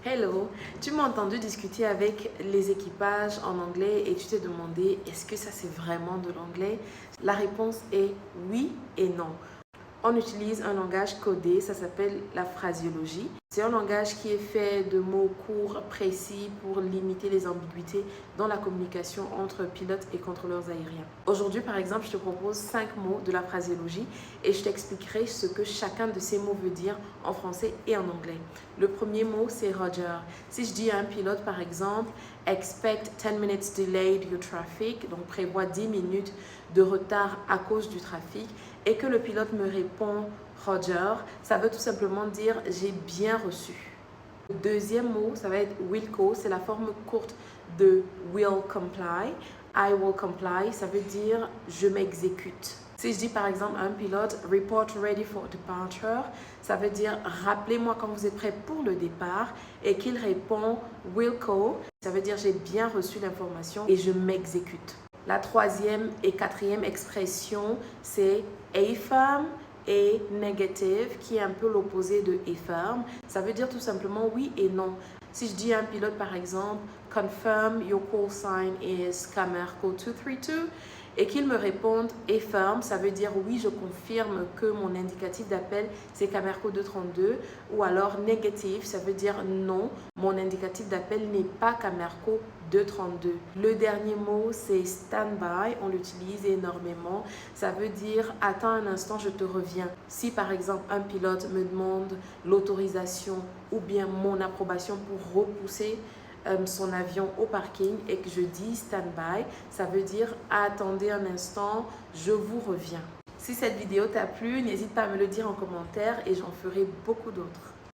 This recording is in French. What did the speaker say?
Hello, tu m'as entendu discuter avec les équipages en anglais et tu t'es demandé est-ce que ça c'est vraiment de l'anglais? La réponse est oui et non. On utilise un langage codé, ça s'appelle la phraséologie. C'est un langage qui est fait de mots courts, précis pour limiter les ambiguïtés dans la communication entre pilotes et contrôleurs aériens. Aujourd'hui, par exemple, je te propose 5 mots de la phraséologie et je t'expliquerai ce que chacun de ces mots veut dire en français et en anglais. Le premier mot, c'est Roger. Si je dis à un pilote, par exemple, expect 10 minutes delayed your traffic, donc prévois 10 minutes de retard à cause du trafic, et que le pilote me répond Roger, ça veut tout simplement dire j'ai bien reçu. Le deuxième mot, ça va être Wilco, c'est la forme courte de will comply. I will comply, ça veut dire je m'exécute. Si je dis par exemple à un pilote report ready for departure, ça veut dire rappelez-moi quand vous êtes prêt pour le départ, et qu'il répond Wilco, ça veut dire j'ai bien reçu l'information et je m'exécute. La troisième et quatrième expression, c'est affirm et negative, qui est un peu l'opposé de affirm. Ça veut dire tout simplement oui et non. Si je dis à un pilote, par exemple, confirm your call sign is Camerco 232, et qu'il me réponde affirm, ça veut dire oui, je confirme que mon indicatif d'appel c'est Camerco 232, ou alors negative, ça veut dire non, mon indicatif d'appel n'est pas Camerco 232. Le dernier mot c'est standby, on l'utilise énormément, ça veut dire attends un instant, je te reviens. Si par exemple un pilote me demande l'autorisation ou bien mon approbation pour repousser son avion au parking et que je dis stand-by, ça veut dire attendez un instant, je vous reviens. Si cette vidéo t'a plu, n'hésite pas à me le dire en commentaire et j'en ferai beaucoup d'autres.